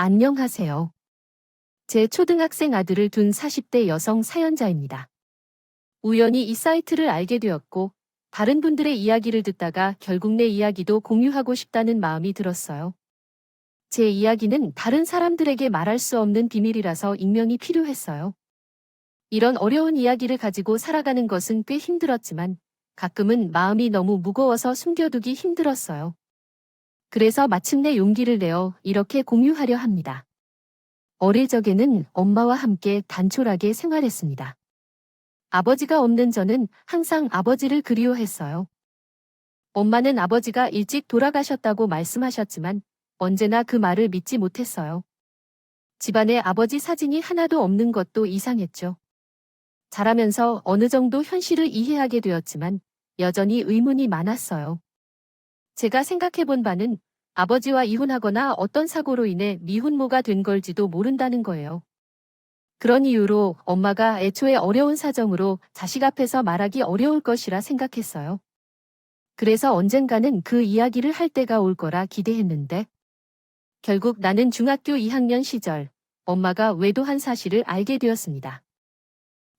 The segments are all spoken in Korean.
안녕하세요. 제 초등학생 아들을 둔 40대 여성 사연자입니다. 우연히 이 사이트를 알게 되었고, 다른 분들의 이야기를 듣다가 결국 내 이야기도 공유하고 싶다는 마음이 들었어요. 제 이야기는 다른 사람들에게 말할 수 없는 비밀이라서 익명이 필요했어요. 이런 어려운 이야기를 가지고 살아가는 것은 꽤 힘들었지만, 가끔은 마음이 너무 무거워서 숨겨두기 힘들었어요. 그래서 마침내 용기를 내어 이렇게 공유하려 합니다. 어릴 적에는 엄마와 함께 단촐하게 생활했습니다. 아버지가 없는 저는 항상 아버지를 그리워했어요. 엄마는 아버지가 일찍 돌아가셨다고 말씀하셨지만 언제나 그 말을 믿지 못했어요. 집안에 아버지 사진이 하나도 없는 것도 이상했죠. 자라면서 어느 정도 현실을 이해하게 되었지만 여전히 의문이 많았어요. 제가 생각해 본 바는 아버지와 이혼하거나 어떤 사고로 인해 미혼모가 된 걸지도 모른다는 거예요. 그런 이유로 엄마가 애초에 어려운 사정으로 자식 앞에서 말하기 어려울 것이라 생각했어요. 그래서 언젠가는 그 이야기를 할 때가 올 거라 기대했는데, 결국 나는 중학교 2학년 시절 엄마가 외도한 사실을 알게 되었습니다.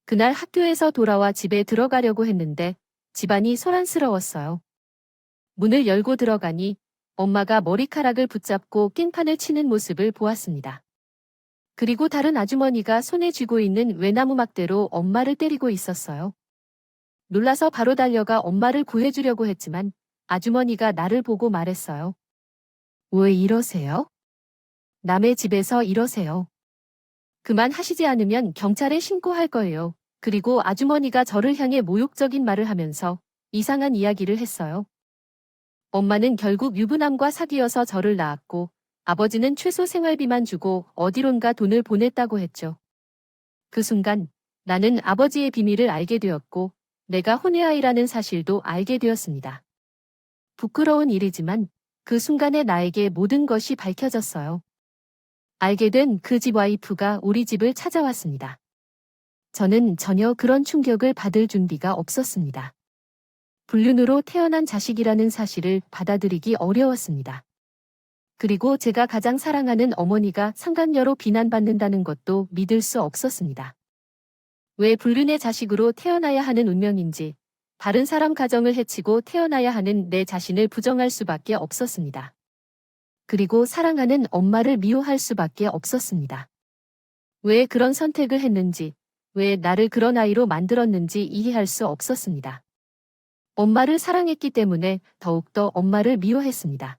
그날 학교에서 돌아와 집에 들어가려고 했는데 집안이 소란스러웠어요. 문을 열고 들어가니 엄마가 머리카락을 붙잡고 깽판을 치는 모습을 보았습니다. 그리고 다른 아주머니가 손에 쥐고 있는 외나무 막대로 엄마를 때리고 있었어요. 놀라서 바로 달려가 엄마를 구해주려고 했지만 아주머니가 나를 보고 말했어요. 왜 이러세요? 남의 집에서 이러세요. 그만하시지 않으면 경찰에 신고할 거예요. 그리고 아주머니가 저를 향해 모욕적인 말을 하면서 이상한 이야기를 했어요. 엄마는 결국 유부남과 사귀어서 저를 낳았고 아버지는 최소 생활비만 주고 어디론가 돈을 보냈다고 했죠. 그 순간 나는 아버지의 비밀을 알게 되었고 내가 혼외아이라는 사실도 알게 되었습니다. 부끄러운 일이지만 그 순간에 나에게 모든 것이 밝혀졌어요. 알게 된 그 집 와이프가 우리 집을 찾아왔습니다. 저는 전혀 그런 충격을 받을 준비가 없었습니다. 불륜으로 태어난 자식이라는 사실을 받아들이기 어려웠습니다. 그리고 제가 가장 사랑하는 어머니가 상간녀로 비난받는다는 것도 믿을 수 없었습니다. 왜 불륜의 자식으로 태어나야 하는 운명인지, 다른 사람 가정을 해치고 태어나야 하는 내 자신을 부정할 수밖에 없었습니다. 그리고 사랑하는 엄마를 미워할 수밖에 없었습니다. 왜 그런 선택을 했는지, 왜 나를 그런 아이로 만들었는지 이해할 수 없었습니다. 엄마를 사랑했기 때문에 더욱더 엄마를 미워했습니다.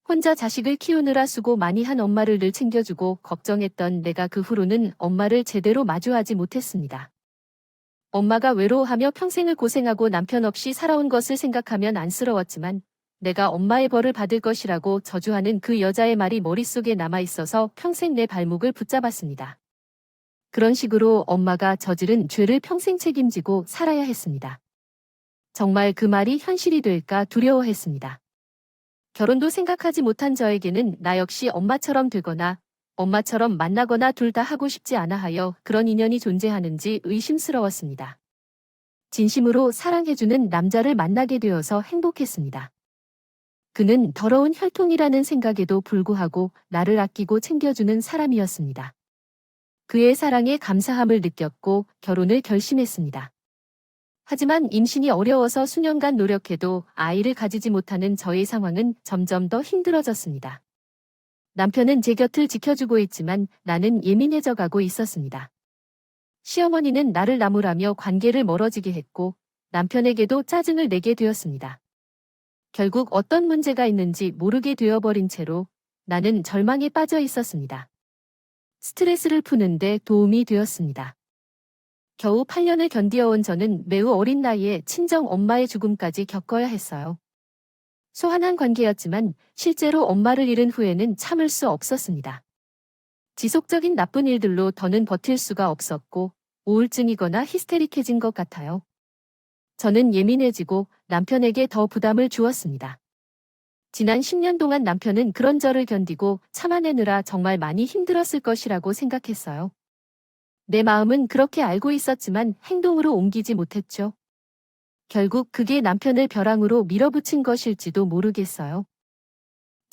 혼자 자식을 키우느라 수고 많이 한 엄마를 늘 챙겨주고 걱정했던 내가 그 후로는 엄마를 제대로 마주하지 못했습니다. 엄마가 외로워하며 평생을 고생하고 남편 없이 살아온 것을 생각하면 안쓰러웠지만 내가 엄마의 벌을 받을 것이라고 저주하는 그 여자의 말이 머릿속에 남아있어서 평생 내 발목을 붙잡았습니다. 그런 식으로 엄마가 저지른 죄를 평생 책임지고 살아야 했습니다. 정말 그 말이 현실이 될까 두려워했습니다. 결혼도 생각하지 못한 저에게는 나 역시 엄마처럼 되거나 엄마처럼 만나거나 둘 다 하고 싶지 않아 하여 그런 인연이 존재하는지 의심스러웠습니다. 진심으로 사랑해주는 남자를 만나게 되어서 행복했습니다. 그는 더러운 혈통이라는 생각에도 불구하고 나를 아끼고 챙겨주는 사람이었습니다. 그의 사랑에 감사함을 느꼈고 결혼을 결심했습니다. 하지만 임신이 어려워서 수년간 노력해도 아이를 가지지 못하는 저의 상황은 점점 더 힘들어졌습니다. 남편은 제 곁을 지켜주고 있지만 나는 예민해져 가고 있었습니다. 시어머니는 나를 나무라며 관계를 멀어지게 했고 남편에게도 짜증을 내게 되었습니다. 결국 어떤 문제가 있는지 모르게 되어버린 채로 나는 절망에 빠져 있었습니다. 스트레스를 푸는데 도움이 되었습니다. 겨우 8년을 견디어온 저는 매우 어린 나이에 친정 엄마의 죽음까지 겪어야 했어요. 소환한 관계였지만 실제로 엄마를 잃은 후에는 참을 수 없었습니다. 지속적인 나쁜 일들로 더는 버틸 수가 없었고 우울증이거나 히스테릭해진 것 같아요. 저는 예민해지고 남편에게 더 부담을 주었습니다. 지난 10년 동안 남편은 그런 저를 견디고 참아내느라 정말 많이 힘들었을 것이라고 생각했어요. 내 마음은 그렇게 알고 있었지만 행동으로 옮기지 못했죠. 결국 그게 남편을 벼랑으로 밀어붙인 것일지도 모르겠어요.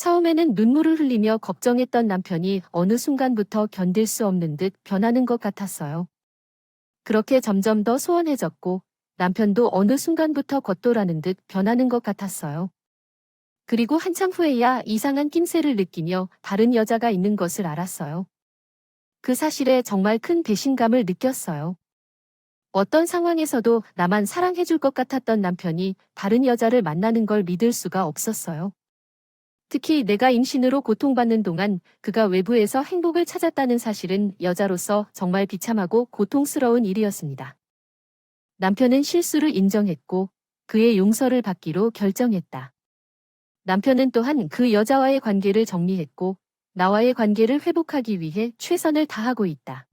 처음에는 눈물을 흘리며 걱정했던 남편이 어느 순간부터 견딜 수 없는 듯 변하는 것 같았어요. 그렇게 점점 더 소원해졌고 남편도 어느 순간부터 겉돌아는 듯 변하는 것 같았어요. 그리고 한참 후에야 이상한 낌새를 느끼며 다른 여자가 있는 것을 알았어요. 그 사실에 정말 큰 배신감을 느꼈어요. 어떤 상황에서도 나만 사랑해줄 것 같았던 남편이 다른 여자를 만나는 걸 믿을 수가 없었어요. 특히 내가 임신으로 고통받는 동안 그가 외부에서 행복을 찾았다는 사실은 여자로서 정말 비참하고 고통스러운 일이었습니다. 남편은 실수를 인정했고 그의 용서를 받기로 결정했다. 남편은 또한 그 여자와의 관계를 정리했고 나와의 관계를 회복하기 위해 최선을 다하고 있다.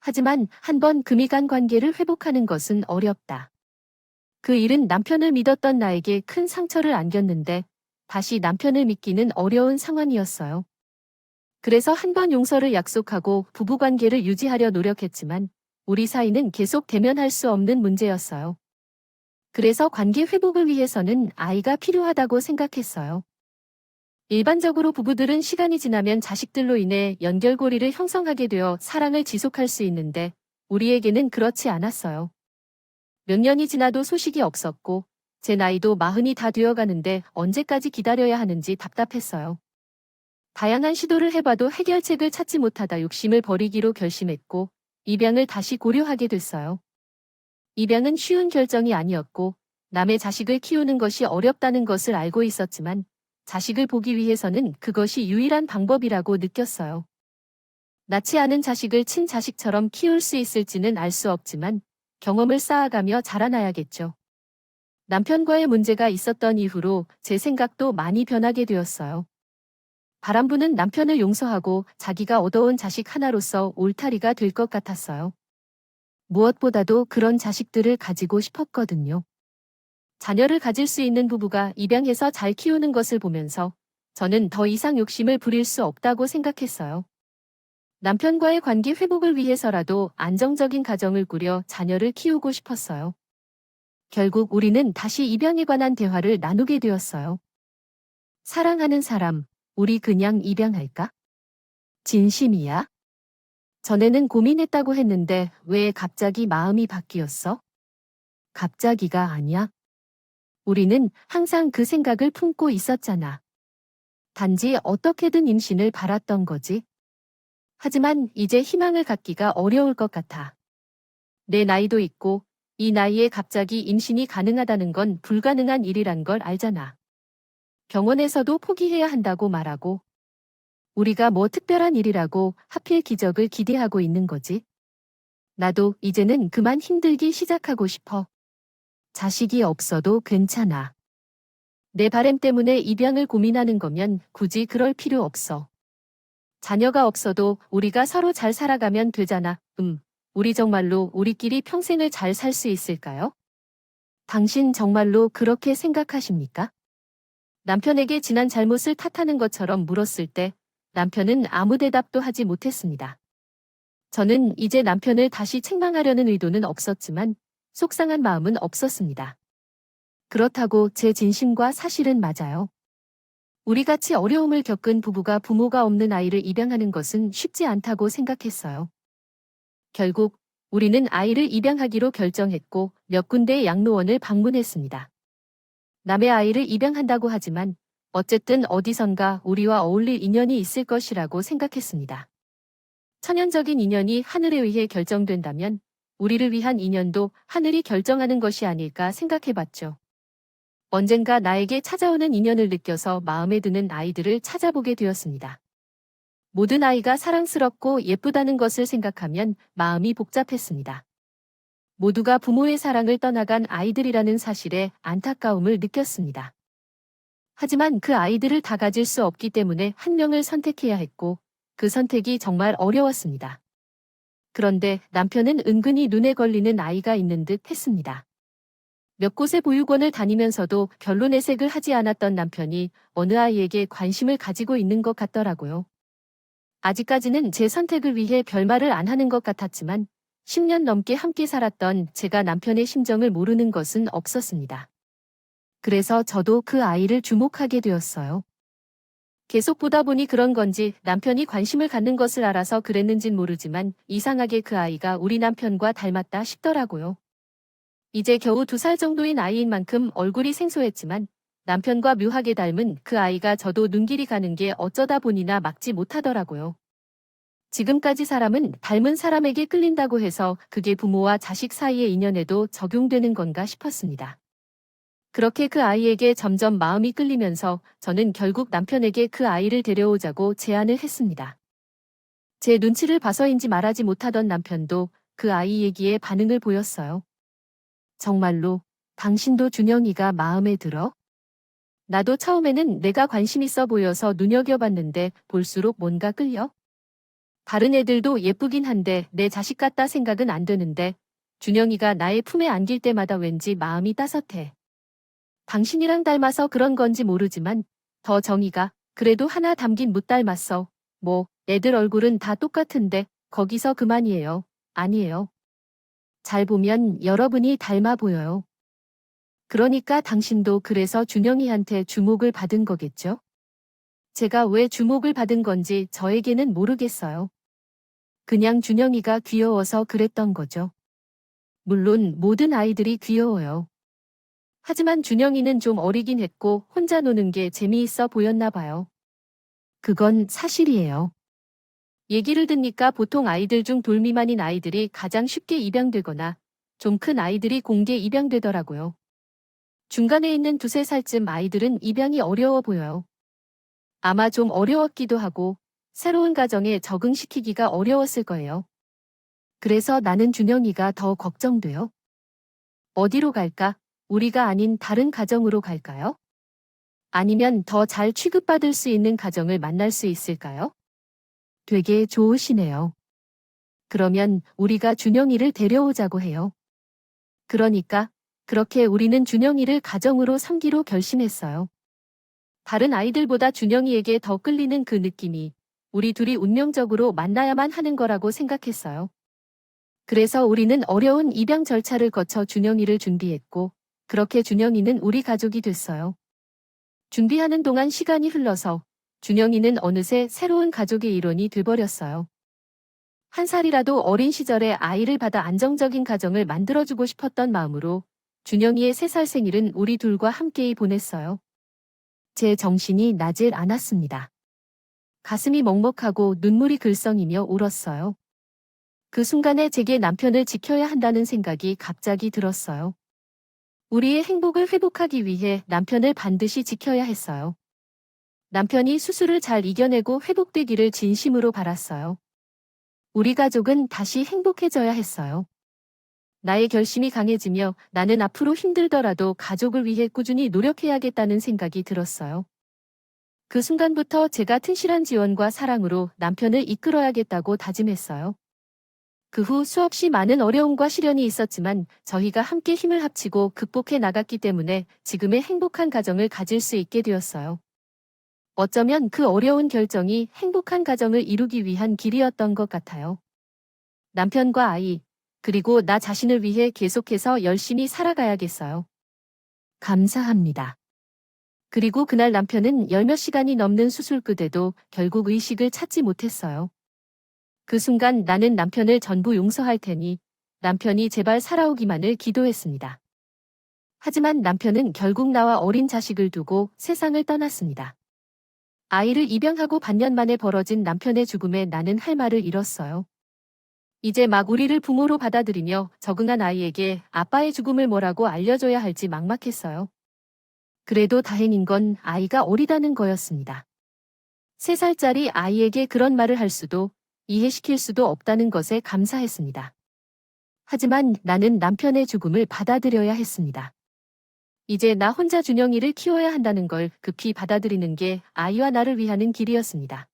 하지만 한번 금이 간 관계를 회복하는 것은 어렵다. 그 일은 남편을 믿었던 나에게 큰 상처를 안겼는데 다시 남편을 믿기는 어려운 상황이었어요. 그래서 한 번 용서를 약속하고 부부관계를 유지하려 노력했지만 우리 사이는 계속 대면할 수 없는 문제였어요. 그래서 관계 회복을 위해서는 아이가 필요하다고 생각했어요. 일반적으로 부부들은 시간이 지나면 자식들로 인해 연결고리를 형성하게 되어 사랑을 지속할 수 있는데 우리에게는 그렇지 않았어요. 몇 년이 지나도 소식이 없었고 제 나이도 40이 다 되어가는데 언제까지 기다려야 하는지 답답했어요. 다양한 시도를 해봐도 해결책을 찾지 못하다 욕심을 버리기로 결심했고 입양을 다시 고려하게 됐어요. 입양은 쉬운 결정이 아니었고 남의 자식을 키우는 것이 어렵다는 것을 알고 있었지만 자식을 보기 위해서는 그것이 유일한 방법이라고 느꼈어요. 낳지 않은 자식을 친자식처럼 키울 수 있을지는 알 수 없지만 경험을 쌓아가며 자라나야겠죠. 남편과의 문제가 있었던 이후로 제 생각도 많이 변하게 되었어요. 바람부는 남편을 용서하고 자기가 얻어온 자식 하나로서 울타리가 될 것 같았어요. 무엇보다도 그런 자식들을 가지고 싶었거든요. 자녀를 가질 수 있는 부부가 입양해서 잘 키우는 것을 보면서 저는 더 이상 욕심을 부릴 수 없다고 생각했어요. 남편과의 관계 회복을 위해서라도 안정적인 가정을 꾸려 자녀를 키우고 싶었어요. 결국 우리는 다시 입양에 관한 대화를 나누게 되었어요. 사랑하는 사람, 우리 그냥 입양할까? 진심이야? 전에는 고민했다고 했는데 왜 갑자기 마음이 바뀌었어? 갑자기가 아니야. 우리는 항상 그 생각을 품고 있었잖아. 단지 어떻게든 임신을 바랐던 거지. 하지만 이제 희망을 갖기가 어려울 것 같아. 내 나이도 있고 이 나이에 갑자기 임신이 가능하다는 건 불가능한 일이란 걸 알잖아. 병원에서도 포기해야 한다고 말하고 우리가 뭐 특별한 일이라고 하필 기적을 기대하고 있는 거지. 나도 이제는 그만 힘들기 시작하고 싶어. 자식이 없어도 괜찮아. 내 바램 때문에 입양을 고민하는 거면 굳이 그럴 필요 없어. 자녀가 없어도 우리가 서로 잘 살아가면 되잖아. 우리 정말로 우리끼리 평생을 잘 살 수 있을까요? 당신 정말로 그렇게 생각하십니까? 남편에게 지난 잘못을 탓하는 것처럼 물었을 때 남편은 아무 대답도 하지 못했습니다. 저는 이제 남편을 다시 책망하려는 의도는 없었지만 속상한 마음은 없었습니다. 그렇다고 제 진심과 사실은 맞아요. 우리같이 어려움을 겪은 부부가 부모가 없는 아이를 입양하는 것은 쉽지 않다고 생각했어요. 결국 우리는 아이를 입양하기로 결정했고 몇 군데의 양로원을 방문했습니다. 남의 아이를 입양한다고 하지만 어쨌든 어디선가 우리와 어울릴 인연이 있을 것이라고 생각했습니다. 천연적인 인연이 하늘에 의해 결정된다면 우리를 위한 인연도 하늘이 결정하는 것이 아닐까 생각해봤죠. 언젠가 나에게 찾아오는 인연을 느껴서 마음에 드는 아이들을 찾아보게 되었습니다. 모든 아이가 사랑스럽고 예쁘다는 것을 생각하면 마음이 복잡했습니다. 모두가 부모의 사랑을 떠나간 아이들이라는 사실에 안타까움을 느꼈습니다. 하지만 그 아이들을 다 가질 수 없기 때문에 한 명을 선택해야 했고 그 선택이 정말 어려웠습니다. 그런데 남편은 은근히 눈에 걸리는 아이가 있는 듯 했습니다. 몇 곳의 보육원을 다니면서도 별로 내색을 하지 않았던 남편이 어느 아이에게 관심을 가지고 있는 것 같더라고요. 아직까지는 제 선택을 위해 별말을 안 하는 것 같았지만 10년 넘게 함께 살았던 제가 남편의 심정을 모르는 것은 없었습니다. 그래서 저도 그 아이를 주목하게 되었어요. 계속 보다 보니 그런 건지 남편이 관심을 갖는 것을 알아서 그랬는진 모르지만 이상하게 그 아이가 우리 남편과 닮았다 싶더라고요. 이제 겨우 2살 정도인 아이인 만큼 얼굴이 생소했지만 남편과 묘하게 닮은 그 아이가 저도 눈길이 가는 게 어쩌다 보니나 막지 못하더라고요. 지금까지 사람은 닮은 사람에게 끌린다고 해서 그게 부모와 자식 사이의 인연에도 적용되는 건가 싶었습니다. 그렇게 그 아이에게 점점 마음이 끌리면서 저는 결국 남편에게 그 아이를 데려오자고 제안을 했습니다. 제 눈치를 봐서인지 말하지 못하던 남편도 그 아이 얘기에 반응을 보였어요. 정말로 당신도 준영이가 마음에 들어? 나도 처음에는 내가 관심 있어 보여서 눈여겨봤는데 볼수록 뭔가 끌려? 다른 애들도 예쁘긴 한데 내 자식 같다 생각은 안 드는데 준영이가 나의 품에 안길 때마다 왠지 마음이 따뜻해. 당신이랑 닮아서 그런 건지 모르지만 더 정이가 그래도 하나 닮긴 못 닮았어. 뭐 애들 얼굴은 다 똑같은데 거기서 그만이에요. 아니에요. 잘 보면 여러분이 닮아 보여요. 그러니까 당신도 그래서 준영이한테 주목을 받은 거겠죠? 제가 왜 주목을 받은 건지 저에게는 모르겠어요. 그냥 준영이가 귀여워서 그랬던 거죠. 물론 모든 아이들이 귀여워요. 하지만 준영이는 좀 어리긴 했고 혼자 노는 게 재미있어 보였나 봐요. 그건 사실이에요. 얘기를 듣니까 보통 아이들 중 돌 미만인 아이들이 가장 쉽게 입양되거나 좀 큰 아이들이 공개 입양되더라고요. 중간에 있는 2~3살쯤 아이들은 입양이 어려워 보여요. 아마 좀 어려웠기도 하고 새로운 가정에 적응시키기가 어려웠을 거예요. 그래서 나는 준영이가 더 걱정돼요. 어디로 갈까? 우리가 아닌 다른 가정으로 갈까요? 아니면 더 잘 취급받을 수 있는 가정을 만날 수 있을까요? 되게 좋으시네요. 그러면 우리가 준영이를 데려오자고 해요. 그러니까 그렇게 우리는 준영이를 가정으로 삼기로 결심했어요. 다른 아이들보다 준영이에게 더 끌리는 그 느낌이 우리 둘이 운명적으로 만나야만 하는 거라고 생각했어요. 그래서 우리는 어려운 입양 절차를 거쳐 준영이를 준비했고 그렇게 준영이는 우리 가족이 됐어요. 준비하는 동안 시간이 흘러서 준영이는 어느새 새로운 가족의 일원이 돼버렸어요. 1살이라도 어린 시절에 아이를 받아 안정적인 가정을 만들어주고 싶었던 마음으로 준영이의 3살 생일은 우리 둘과 함께 보냈어요. 제 정신이 나질 않았습니다. 가슴이 먹먹하고 눈물이 글썽이며 울었어요. 그 순간에 제게 남편을 지켜야 한다는 생각이 갑자기 들었어요. 우리의 행복을 회복하기 위해 남편을 반드시 지켜야 했어요. 남편이 수술을 잘 이겨내고 회복되기를 진심으로 바랐어요. 우리 가족은 다시 행복해져야 했어요. 나의 결심이 강해지며 나는 앞으로 힘들더라도 가족을 위해 꾸준히 노력해야겠다는 생각이 들었어요. 그 순간부터 제가 튼실한 지원과 사랑으로 남편을 이끌어야겠다고 다짐했어요. 그 후 수없이 많은 어려움과 시련이 있었지만 저희가 함께 힘을 합치고 극복해 나갔기 때문에 지금의 행복한 가정을 가질 수 있게 되었어요. 어쩌면 그 어려운 결정이 행복한 가정을 이루기 위한 길이었던 것 같아요. 남편과 아이, 그리고 나 자신을 위해 계속해서 열심히 살아가야겠어요. 감사합니다. 그리고 그날 남편은 10몇 시간이 넘는 수술 끝에도 결국 의식을 찾지 못했어요. 그 순간 나는 남편을 전부 용서할 테니 남편이 제발 살아오기만을 기도했습니다. 하지만 남편은 결국 나와 어린 자식을 두고 세상을 떠났습니다. 아이를 입양하고 반년 만에 벌어진 남편의 죽음에 나는 할 말을 잃었어요. 이제 막 우리를 부모로 받아들이며 적응한 아이에게 아빠의 죽음을 뭐라고 알려줘야 할지 막막했어요. 그래도 다행인 건 아이가 어리다는 거였습니다. 3살짜리 아이에게 그런 말을 할 수도 이해시킬 수도 없다는 것에 감사했습니다. 하지만 나는 남편의 죽음을 받아들여야 했습니다. 이제 나 혼자 준영이를 키워야 한다는 걸 급히 받아들이는 게 아이와 나를 위하는 길이었습니다.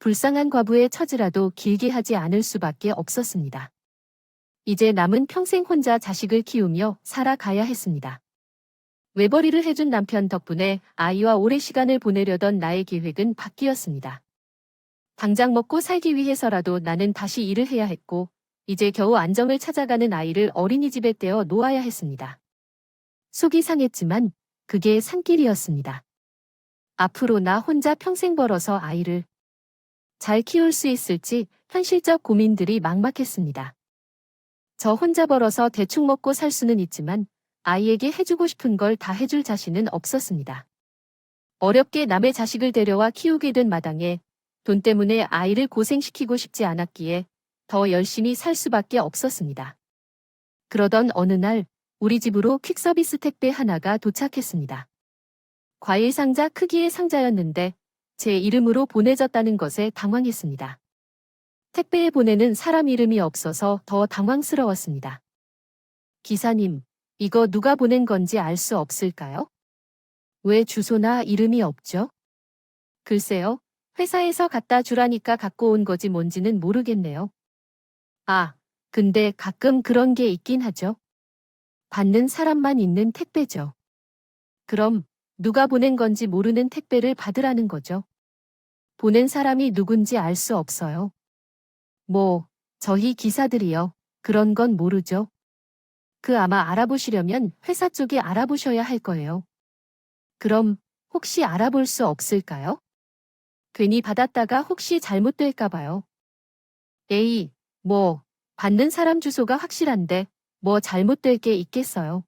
불쌍한 과부의 처지라도 길게 하지 않을 수밖에 없었습니다. 이제 남은 평생 혼자 자식을 키우며 살아가야 했습니다. 외벌이를 해준 남편 덕분에 아이와 오래 시간을 보내려던 나의 계획은 바뀌었습니다. 당장 먹고 살기 위해서라도 나는 다시 일을 해야 했고 이제 겨우 안정을 찾아가는 아이를 어린이집에 떼어 놓아야 했습니다. 속이 상했지만 그게 산길이었습니다. 앞으로 나 혼자 평생 벌어서 아이를 잘 키울 수 있을지 현실적 고민들이 막막했습니다. 저 혼자 벌어서 대충 먹고 살 수는 있지만 아이에게 해주고 싶은 걸 다 해줄 자신은 없었습니다. 어렵게 남의 자식을 데려와 키우게 된 마당에 돈 때문에 아이를 고생시키고 싶지 않았기에 더 열심히 살 수밖에 없었습니다. 그러던 어느 날 우리 집으로 퀵서비스 택배 하나가 도착했습니다. 과일 상자 크기의 상자였는데 제 이름으로 보내졌다는 것에 당황했습니다. 택배에 보내는 사람 이름이 없어서 더 당황스러웠습니다. 기사님, 이거 누가 보낸 건지 알 수 없을까요? 왜 주소나 이름이 없죠? 글쎄요, 회사에서 갖다 주라니까 갖고 온 거지 뭔지는 모르겠네요. 아, 근데 가끔 그런 게 있긴 하죠. 받는 사람만 있는 택배죠. 그럼 누가 보낸 건지 모르는 택배를 받으라는 거죠. 보낸 사람이 누군지 알 수 없어요. 뭐, 저희 기사들이요. 그런 건 모르죠. 그 아마 알아보시려면 회사 쪽에 알아보셔야 할 거예요. 그럼 혹시 알아볼 수 없을까요? 괜히 받았다가 혹시 잘못될까 봐요. 에이, 뭐, 받는 사람 주소가 확실한데 뭐 잘못될 게 있겠어요.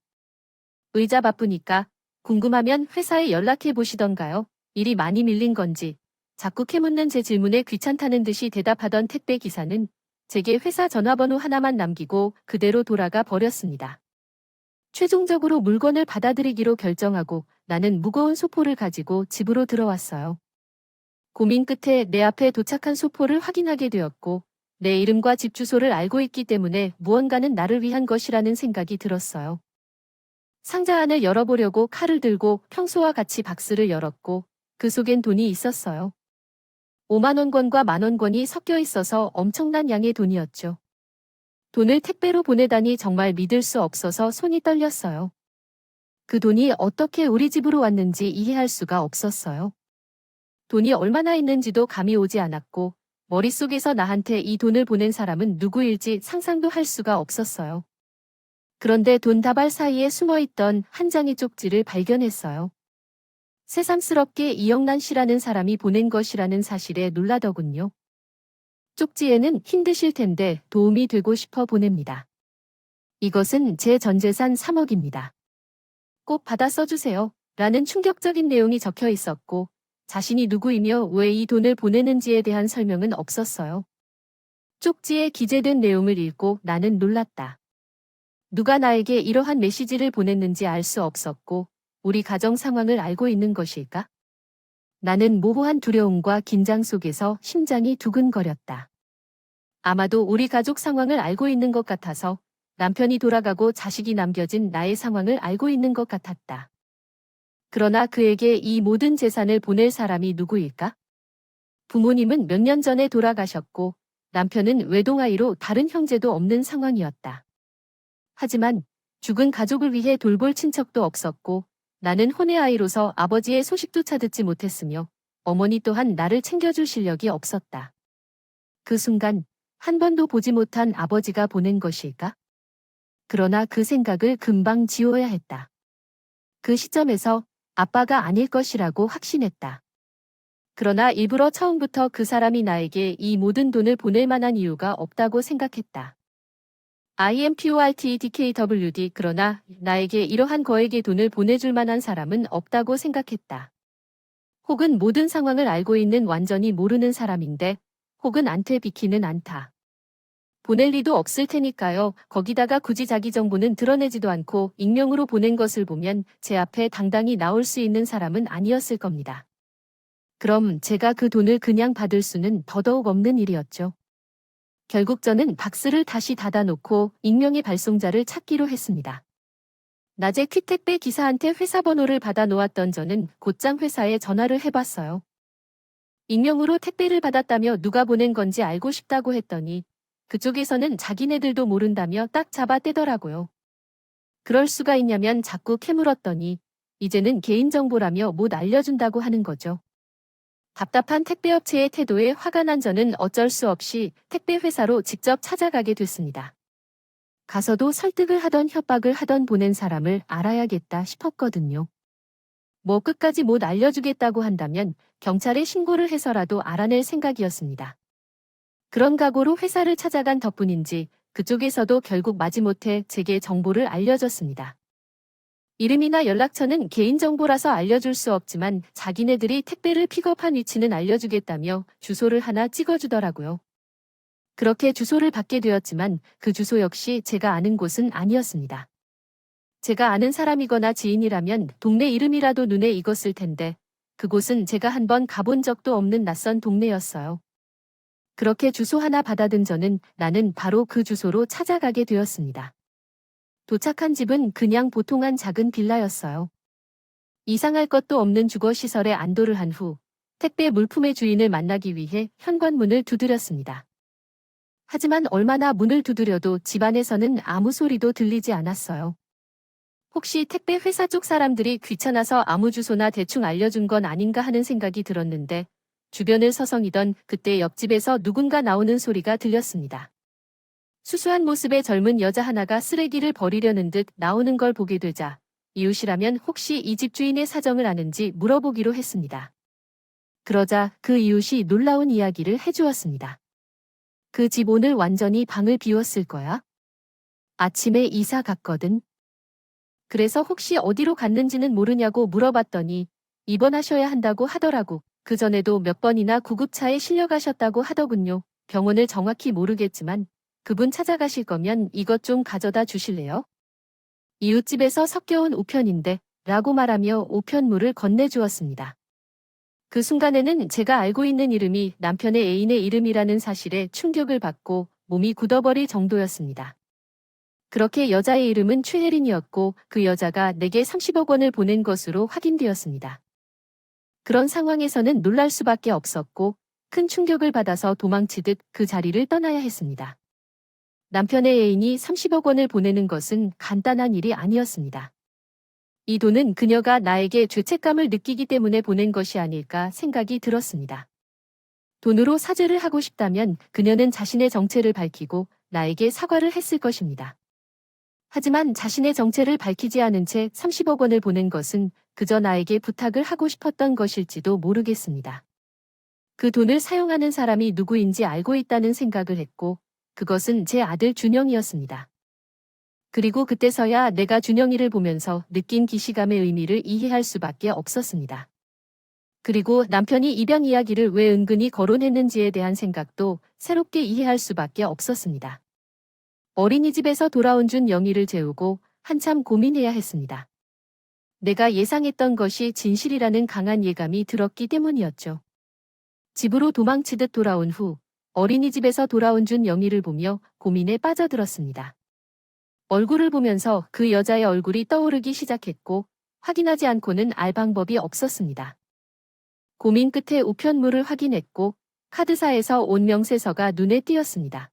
의자 바쁘니까 궁금하면 회사에 연락해 보시던가요. 일이 많이 밀린 건지 자꾸 캐묻는 제 질문에 귀찮다는 듯이 대답하던 택배 기사는 제게 회사 전화번호 하나만 남기고 그대로 돌아가 버렸습니다. 최종적으로 물건을 받아들이기로 결정하고 나는 무거운 소포를 가지고 집으로 들어왔어요. 고민 끝에 내 앞에 도착한 소포를 확인하게 되었고 내 이름과 집 주소를 알고 있기 때문에 무언가는 나를 위한 것이라는 생각이 들었어요. 상자 안을 열어보려고 칼을 들고 평소와 같이 박스를 열었고 그 속엔 돈이 있었어요. 5만 원권과 만 원권이 섞여 있어서 엄청난 양의 돈이었죠. 돈을 택배로 보내다니 정말 믿을 수 없어서 손이 떨렸어요. 그 돈이 어떻게 우리 집으로 왔는지 이해할 수가 없었어요. 돈이 얼마나 있는지도 감이 오지 않았고 머릿속에서 나한테 이 돈을 보낸 사람은 누구일지 상상도 할 수가 없었어요. 그런데 돈 다발 사이에 숨어있던 한 장의 쪽지를 발견했어요. 새삼스럽게 이영란 씨라는 사람이 보낸 것이라는 사실에 놀라더군요. 쪽지에는 힘드실 텐데 도움이 되고 싶어 보냅니다. 이것은 제 전 재산 3억입니다. 꼭 받아 써주세요. 라는 충격적인 내용이 적혀 있었고 자신이 누구이며 왜 이 돈을 보내는지에 대한 설명은 없었어요. 쪽지에 기재된 내용을 읽고 나는 놀랐다. 누가 나에게 이러한 메시지를 보냈는지 알 수 없었고 우리 가정 상황을 알고 있는 것일까? 나는 모호한 두려움과 긴장 속에서 심장이 두근거렸다. 아마도 우리 가족 상황을 알고 있는 것 같아서 남편이 돌아가고 자식이 남겨진 나의 상황을 알고 있는 것 같았다. 그러나 그에게 이 모든 재산을 보낼 사람이 누구일까? 부모님은 몇 년 전에 돌아가셨고 남편은 외동아이로 다른 형제도 없는 상황이었다. 하지만 죽은 가족을 위해 돌볼 친척도 없었고 나는 혼의 아이로서 아버지의 소식조차 듣지 못했으며 어머니 또한 나를 챙겨줄 실력이 없었다. 그 순간 한 번도 보지 못한 아버지가 보낸 것일까? 그러나 그 생각을 금방 지워야 했다. 그 시점에서 아빠가 아닐 것이라고 확신했다. 그러나 일부러 처음부터 그 사람이 나에게 이 모든 돈을 보낼 만한 이유가 없다고 생각했다. IMPORTEDKWD 그러나 나에게 이러한 거액의 돈을 보내줄 만한 사람은 없다고 생각했다. 혹은 모든 상황을 알고 있는 완전히 모르는 사람인데 혹은 안테 비키는 않다. 보낼 리도 없을 테니까요. 거기다가 굳이 자기 정보는 드러내지도 않고 익명으로 보낸 것을 보면 제 앞에 당당히 나올 수 있는 사람은 아니었을 겁니다. 그럼 제가 그 돈을 그냥 받을 수는 더더욱 없는 일이었죠. 결국 저는 박스를 다시 닫아놓고 익명의 발송자를 찾기로 했습니다. 낮에 퀵택배 기사한테 회사 번호를 받아 놓았던 저는 곧장 회사에 전화를 해봤어요. 익명으로 택배를 받았다며 누가 보낸 건지 알고 싶다고 했더니 그쪽에서는 자기네들도 모른다며 딱 잡아 떼더라고요. 그럴 수가 있냐면 자꾸 캐물었더니 이제는 개인정보라며 못 알려준다고 하는 거죠. 답답한 택배업체의 태도에 화가 난 저는 어쩔 수 없이 택배회사로 직접 찾아가게 됐습니다. 가서도 설득을 하던 협박을 하던 보낸 사람을 알아야겠다 싶었거든요. 뭐 끝까지 못 알려주겠다고 한다면 경찰에 신고를 해서라도 알아낼 생각이었습니다. 그런 각오로 회사를 찾아간 덕분인지 그쪽에서도 결국 마지못해 제게 정보를 알려줬습니다. 이름이나 연락처는 개인정보라서 알려줄 수 없지만 자기네들이 택배를 픽업한 위치는 알려주겠다며 주소를 하나 찍어주더라고요. 그렇게 주소를 받게 되었지만 그 주소 역시 제가 아는 곳은 아니었습니다. 제가 아는 사람이거나 지인이라면 동네 이름이라도 눈에 익었을 텐데 그곳은 제가 한번 가본 적도 없는 낯선 동네였어요. 그렇게 주소 하나 받아든 저는 나는 바로 그 주소로 찾아가게 되었습니다. 도착한 집은 그냥 보통한 작은 빌라였어요. 이상할 것도 없는 주거시설에 안도를 한 후 택배 물품의 주인을 만나기 위해 현관문을 두드렸습니다. 하지만 얼마나 문을 두드려도 집안에서는 아무 소리도 들리지 않았어요. 혹시 택배 회사 쪽 사람들이 귀찮아서 아무 주소나 대충 알려준 건 아닌가 하는 생각이 들었는데 주변을 서성이던 그때 옆집에서 누군가 나오는 소리가 들렸습니다. 수수한 모습의 젊은 여자 하나가 쓰레기를 버리려는 듯 나오는 걸 보게 되자 이웃이라면 혹시 이 집 주인의 사정을 아는지 물어보기로 했습니다. 그러자 그 이웃이 놀라운 이야기를 해주었습니다. 그 집 오늘 완전히 방을 비웠을 거야. 아침에 이사 갔거든. 그래서 혹시 어디로 갔는지는 모르냐고 물어봤더니 입원하셔야 한다고 하더라고. 그전에도 몇 번이나 구급차에 실려가셨다고 하더군요. 병원을 정확히 모르겠지만 그분 찾아가실 거면 이것 좀 가져다 주실래요? 이웃집에서 섞여온 우편인데 라고 말하며 우편물을 건네주었습니다. 그 순간에는 제가 알고 있는 이름이 남편의 애인의 이름이라는 사실에 충격을 받고 몸이 굳어버릴 정도였습니다. 그렇게 여자의 이름은 최혜린이었고 그 여자가 내게 30억 원을 보낸 것으로 확인되었습니다. 그런 상황에서는 놀랄 수밖에 없었고 큰 충격을 받아서 도망치듯 그 자리를 떠나야 했습니다. 남편의 애인이 30억 원을 보내는 것은 간단한 일이 아니었습니다. 이 돈은 그녀가 나에게 죄책감을 느끼기 때문에 보낸 것이 아닐까 생각이 들었습니다. 돈으로 사죄를 하고 싶다면 그녀는 자신의 정체를 밝히고 나에게 사과를 했을 것입니다. 하지만 자신의 정체를 밝히지 않은 채 30억 원을 보낸 것은 그저 나에게 부탁을 하고 싶었던 것일지도 모르겠습니다. 그 돈을 사용하는 사람이 누구인지 알고 있다는 생각을 했고 그것은 제 아들 준영이었습니다. 그리고 그때서야 내가 준영이를 보면서 느낀 기시감의 의미를 이해할 수밖에 없었습니다. 그리고 남편이 입양 이야기를 왜 은근히 거론했는지에 대한 생각도 새롭게 이해할 수밖에 없었습니다. 어린이집에서 돌아온 준영이를 재우고 한참 고민해야 했습니다. 내가 예상했던 것이 진실이라는 강한 예감이 들었기 때문이었죠. 집으로 도망치듯 돌아온 후 어린이집에서 돌아온 준영이를 보며 고민에 빠져들었습니다. 얼굴을 보면서 그 여자의 얼굴이 떠오르기 시작했고 확인하지 않고는 알 방법이 없었습니다. 고민 끝에 우편물을 확인했고 카드사에서 온 명세서가 눈에 띄었습니다.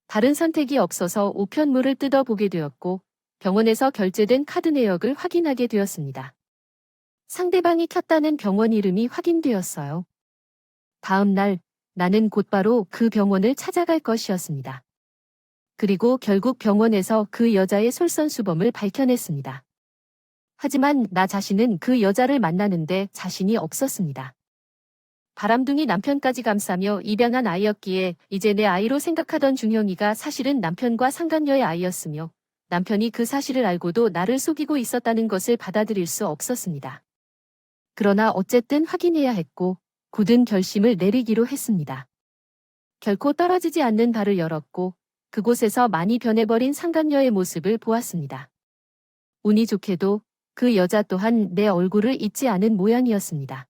다른 선택이 없어서 우편물을 뜯어보게 되었고 병원에서 결제된 카드 내역을 확인하게 되었습니다. 상대방이 켰다는 병원 이름이 확인되었어요. 다음 날 나는 곧바로 그 병원을 찾아갈 것이었습니다. 그리고 결국 병원에서 그 여자의 솔선수범을 밝혀냈습니다. 하지만 나 자신은 그 여자를 만나는데 자신이 없었습니다. 바람둥이 남편까지 감싸며 입양한 아이였기에 이제 내 아이로 생각하던 준영이가 사실은 남편과 상간녀의 아이였으며 남편이 그 사실을 알고도 나를 속이고 있었다는 것을 받아들일 수 없었습니다. 그러나 어쨌든 확인해야 했고 굳은 결심을 내리기로 했습니다. 결코 떨어지지 않는 발을 열었고 그곳에서 많이 변해버린 상간녀의 모습을 보았습니다. 운이 좋게도 그 여자 또한 내 얼굴을 잊지 않은 모양이었습니다.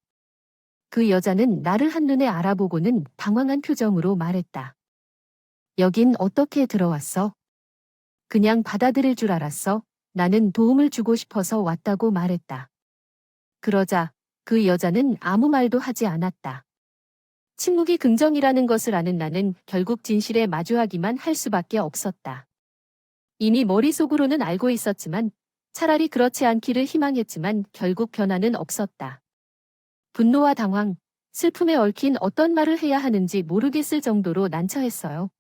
그 여자는 나를 한눈에 알아보고는 당황한 표정으로 말했다. 여긴 어떻게 들어왔어? 그냥 받아들일 줄 알았어. 나는 도움을 주고 싶어서 왔다고 말했다. 그러자 그 여자는 아무 말도 하지 않았다. 침묵이 긍정이라는 것을 아는 나는 결국 진실에 마주하기만 할 수밖에 없었다. 이미 머릿속으로는 알고 있었지만 차라리 그렇지 않기를 희망했지만 결국 변화는 없었다. 분노와 당황, 슬픔에 얽힌 어떤 말을 해야 하는지 모르겠을 정도로 난처했어요.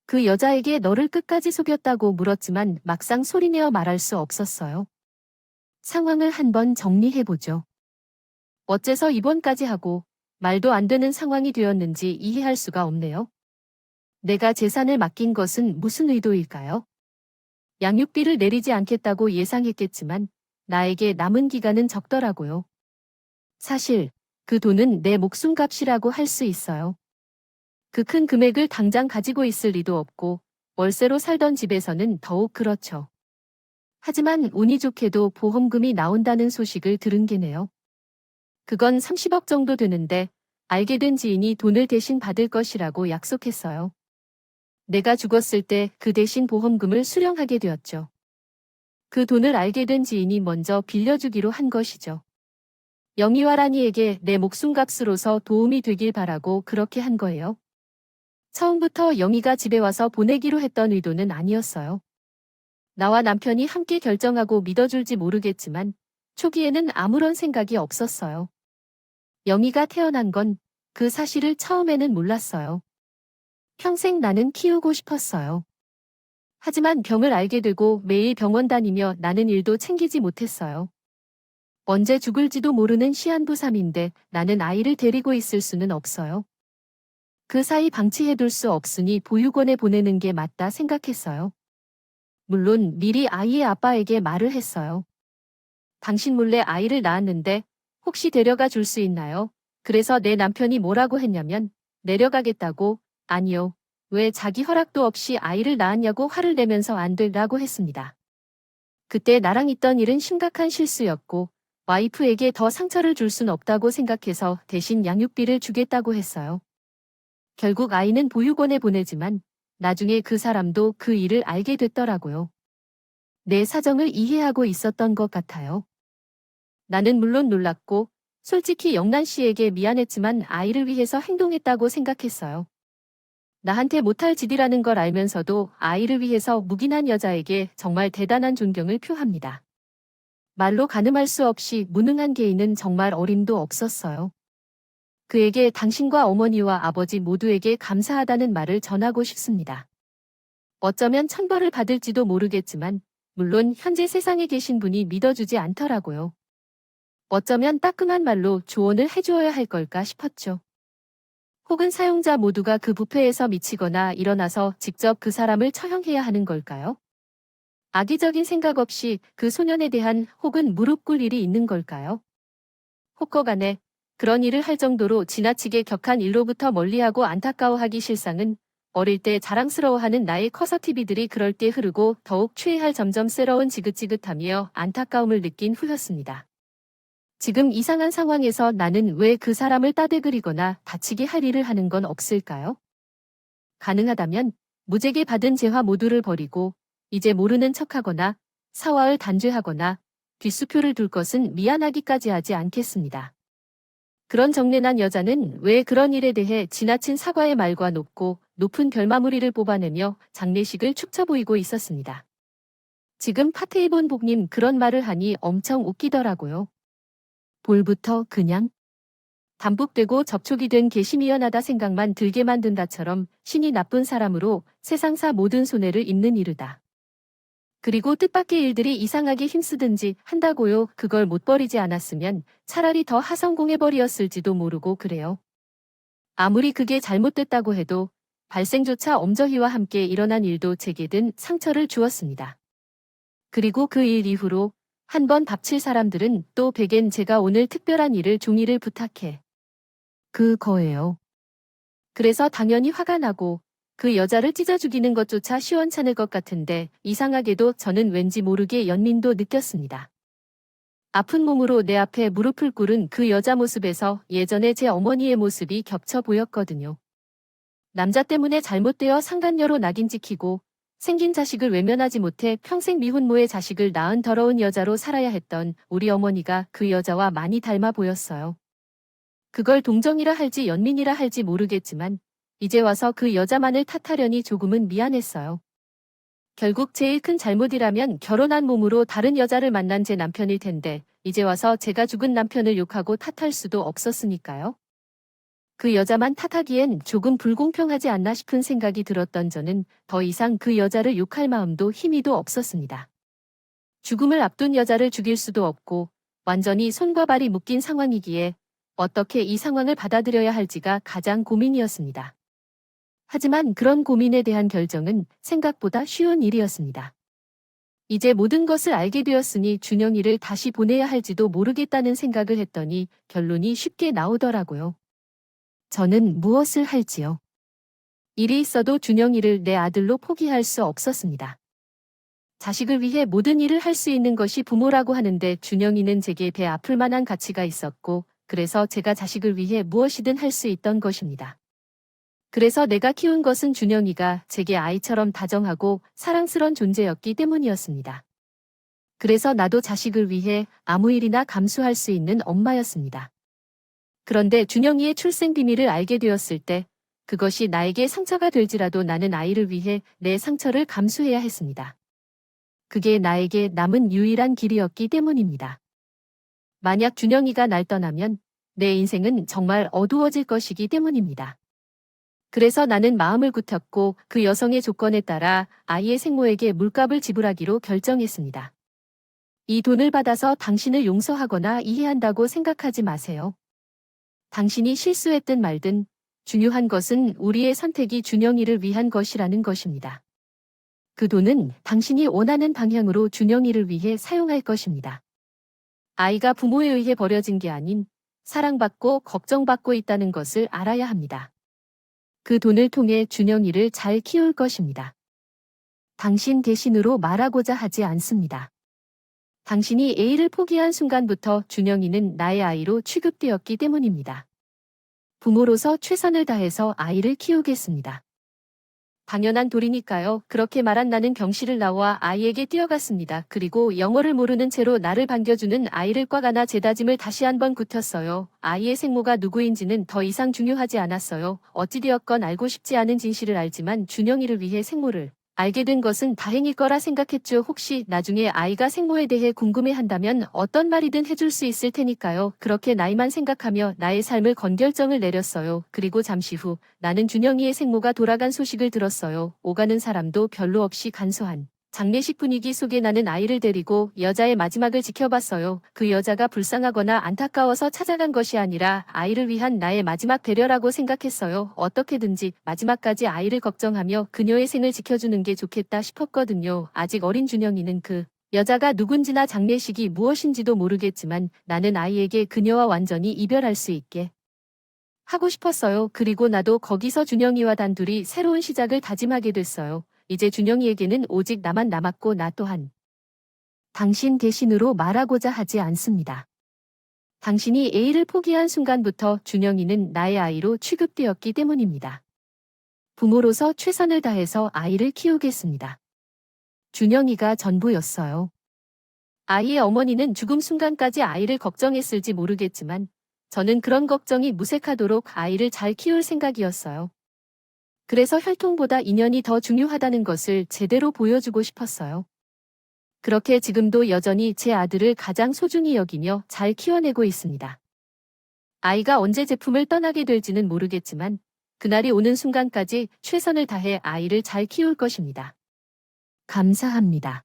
그 여자에게 너를 끝까지 속였다고 물었지만 막상 소리내어 말할 수 없었어요. 상황을 한번 정리해보죠. 어째서 입원까지 하고 말도 안 되는 상황이 되었는지 이해할 수가 없네요. 내가 재산을 맡긴 것은 무슨 의도일까요? 양육비를 내리지 않겠다고 예상했겠지만 나에게 남은 기간은 적더라고요. 사실 그 돈은 내 목숨값이라고 할 수 있어요. 그 큰 금액을 당장 가지고 있을 리도 없고 월세로 살던 집에서는 더욱 그렇죠. 하지만 운이 좋게도 보험금이 나온다는 소식을 들은 게네요. 그건 30억 정도 되는데 알게 된 지인이 돈을 대신 받을 것이라고 약속했어요. 내가 죽었을 때 그 대신 보험금을 수령하게 되었죠. 그 돈을 알게 된 지인이 먼저 빌려주기로 한 것이죠. 영희와 라니에게 내 목숨값으로서 도움이 되길 바라고 그렇게 한 거예요. 처음부터 영희가 집에 와서 보내기로 했던 의도는 아니었어요. 나와 남편이 함께 결정하고 믿어줄지 모르겠지만 초기에는 아무런 생각이 없었어요. 영희가 태어난 건 그 사실을 처음에는 몰랐어요. 평생 나는 키우고 싶었어요. 하지만 병을 알게 되고 매일 병원 다니며 나는 일도 챙기지 못했어요. 언제 죽을지도 모르는 시한부삼인데 나는 아이를 데리고 있을 수는 없어요. 그 사이 방치해둘 수 없으니 보육원에 보내는 게 맞다 생각했어요. 물론 미리 아이의 아빠에게 말을 했어요. 당신 몰래 아이를 낳았는데 혹시 데려가 줄 수 있나요? 그래서 내 남편이 뭐라고 했냐면 내려가겠다고. 아니요. 왜 자기 허락도 없이 아이를 낳았냐고 화를 내면서 안 되라고 했습니다. 그때 나랑 있던 일은 심각한 실수였고 와이프에게 더 상처를 줄 순 없다고 생각해서 대신 양육비를 주겠다고 했어요. 결국 아이는 보육원에 보내지만 나중에 그 사람도 그 일을 알게 됐더라고요. 내 사정을 이해하고 있었던 것 같아요. 나는 물론 놀랐고 솔직히 영란 씨에게 미안했지만 아이를 위해서 행동했다고 생각했어요. 나한테 못할 짓이라는 걸 알면서도 아이를 위해서 묵인한 여자에게 정말 대단한 존경을 표합니다. 말로 가늠할 수 없이 무능한 개인은 정말 어림도 없었어요. 그에게 당신과 어머니와 아버지 모두에게 감사하다는 말을 전하고 싶습니다. 어쩌면 천벌을 받을지도 모르겠지만 물론 현재 세상에 계신 분이 믿어주지 않더라고요. 어쩌면 따끔한 말로 조언을 해주어야 할 걸까 싶었죠. 혹은 사용자 모두가 그 부패에서 미치거나 일어나서 직접 그 사람을 처형해야 하는 걸까요? 악의적인 생각 없이 그 소년에 대한 혹은 무릎 꿇을 일이 있는 걸까요? 혹거간에 그런 일을 할 정도로 지나치게 격한 일로부터 멀리하고 안타까워하기 실상은 어릴 때 자랑스러워하는 나의 커서 TV들이 그럴 때 흐르고 더욱 취해할 점점 새로운 지긋지긋하며 안타까움을 느낀 후였습니다. 지금 이상한 상황에서 나는 왜 그 사람을 따대그리거나 다치게 할 일을 하는 건 없을까요? 가능하다면 무죄게 받은 재화 모두를 버리고 이제 모르는 척하거나 사화를 단죄하거나 뒷수표를 둘 것은 미안하기까지 하지 않겠습니다. 그런 정례난 여자는 왜 그런 일에 대해 지나친 사과의 말과 높은 결마무리를 뽑아내며 장례식을 축쳐 보이고 있었습니다. 지금 파테이본 복님 그런 말을 하니 엄청 웃기더라고요. 볼부터 그냥 담뿍되고 접촉이 된 게 심이연하다 생각만 들게 만든다처럼 신이 나쁜 사람으로 세상사 모든 손해를 입는 이르다. 그리고 뜻밖의 일들이 이상하게 힘쓰든지 한다고요. 그걸 못 버리지 않았으면 차라리 더 하성공해버렸을지도 모르고 그래요. 아무리 그게 잘못됐다고 해도 발생조차 엄저희와 함께 일어난 일도 제게든 상처를 주었습니다. 그리고 그 일 이후로 한 번 닥칠 사람들은 또 베겐 제가 오늘 특별한 일을 종이를 부탁해. 그거예요. 그래서 당연히 화가 나고 그 여자를 찢어 죽이는 것조차 시원찮을 것 같은데 이상하게도 저는 왠지 모르게 연민도 느꼈습니다. 아픈 몸으로 내 앞에 무릎을 꿇은 그 여자 모습에서 예전에 제 어머니의 모습이 겹쳐 보였거든요. 남자 때문에 잘못되어 상간녀로 낙인 찍히고 생긴 자식을 외면하지 못해 평생 미혼모의 자식을 낳은 더러운 여자로 살아야 했던 우리 어머니가 그 여자와 많이 닮아 보였어요. 그걸 동정이라 할지 연민이라 할지 모르겠지만 이제 와서 그 여자만을 탓하려니 조금은 미안했어요. 결국 제일 큰 잘못이라면 결혼한 몸으로 다른 여자를 만난 제 남편일 텐데 이제 와서 제가 죽은 남편을 욕하고 탓할 수도 없었으니까요. 그 여자만 탓하기엔 조금 불공평하지 않나 싶은 생각이 들었던 저는 더 이상 그 여자를 욕할 마음도 힘이도 없었습니다. 죽음을 앞둔 여자를 죽일 수도 없고 완전히 손과 발이 묶인 상황이기에 어떻게 이 상황을 받아들여야 할지가 가장 고민이었습니다. 하지만 그런 고민에 대한 결정은 생각보다 쉬운 일이었습니다. 이제 모든 것을 알게 되었으니 준영이를 다시 보내야 할지도 모르겠다는 생각을 했더니 결론이 쉽게 나오더라고요. 저는 무엇을 할지요? 일이 있어도 준영이를 내 아들로 포기할 수 없었습니다. 자식을 위해 모든 일을 할 수 있는 것이 부모라고 하는데 준영이는 제게 배 아플 만한 가치가 있었고 그래서 제가 자식을 위해 무엇이든 할 수 있던 것입니다. 그래서 내가 키운 것은 준영이가 제게 아이처럼 다정하고 사랑스런 존재였기 때문이었습니다. 그래서 나도 자식을 위해 아무 일이나 감수할 수 있는 엄마였습니다. 그런데 준영이의 출생 비밀을 알게 되었을 때 그것이 나에게 상처가 될지라도 나는 아이를 위해 내 상처를 감수해야 했습니다. 그게 나에게 남은 유일한 길이었기 때문입니다. 만약 준영이가 날 떠나면 내 인생은 정말 어두워질 것이기 때문입니다. 그래서 나는 마음을 굳혔고 그 여성의 조건에 따라 아이의 생모에게 물값을 지불하기로 결정했습니다. 이 돈을 받아서 당신을 용서하거나 이해한다고 생각하지 마세요. 당신이 실수했든 말든 중요한 것은 우리의 선택이 준영이를 위한 것이라는 것입니다. 그 돈은 당신이 원하는 방향으로 준영이를 위해 사용할 것입니다. 아이가 부모에 의해 버려진 게 아닌 사랑받고 걱정받고 있다는 것을 알아야 합니다. 그 돈을 통해 준영이를 잘 키울 것입니다. 당신 대신으로 말하고자 하지 않습니다. 당신이 A를 포기한 순간부터 준영이는 나의 아이로 취급되었기 때문입니다. 부모로서 최선을 다해서 아이를 키우겠습니다. 당연한 도리니까요. 그렇게 말한 나는 경실을 나와 아이에게 뛰어갔습니다. 그리고 영어를 모르는 채로 나를 반겨주는 아이를 꽉 안아 제 다짐을 다시 한번 굳혔어요. 아이의 생모가 누구인지는 더 이상 중요하지 않았어요. 어찌되었건 알고 싶지 않은 진실을 알지만 준영이를 위해 생모를 알게 된 것은 다행일 거라 생각했죠. 혹시 나중에 아이가 생모에 대해 궁금해한다면 어떤 말이든 해줄 수 있을 테니까요. 그렇게 나이만 생각하며 나의 삶을 건 결정을 내렸어요. 그리고 잠시 후 나는 준영이의 생모가 돌아간 소식을 들었어요. 오가는 사람도 별로 없이 간소한 장례식 분위기 속에 나는 아이를 데리고 여자의 마지막을 지켜봤어요. 그 여자가 불쌍하거나 안타까워서 찾아간 것이 아니라 아이를 위한 나의 마지막 배려라고 생각했어요. 어떻게든지 마지막까지 아이를 걱정하며 그녀의 생을 지켜주는 게 좋겠다 싶었거든요. 아직 어린 준영이는 그 여자가 누군지나 장례식이 무엇인지도 모르겠지만 나는 아이에게 그녀와 완전히 이별할 수 있게 하고 싶었어요. 그리고 나도 거기서 준영이와 단둘이 새로운 시작을 다짐하게 됐어요. 이제 준영이에게는 오직 나만 남았고 나 또한 당신 대신으로 말하고자 하지 않습니다. 당신이 A를 포기한 순간부터 준영이는 나의 아이로 취급되었기 때문입니다. 부모로서 최선을 다해서 아이를 키우겠습니다. 준영이가 전부였어요. 아이의 어머니는 죽음 순간까지 아이를 걱정했을지 모르겠지만 저는 그런 걱정이 무색하도록 아이를 잘 키울 생각이었어요. 그래서 혈통보다 인연이 더 중요하다는 것을 제대로 보여주고 싶었어요. 그렇게 지금도 여전히 제 아들을 가장 소중히 여기며 잘 키워내고 있습니다. 아이가 언제 제품을 떠나게 될지는 모르겠지만 그날이 오는 순간까지 최선을 다해 아이를 잘 키울 것입니다. 감사합니다.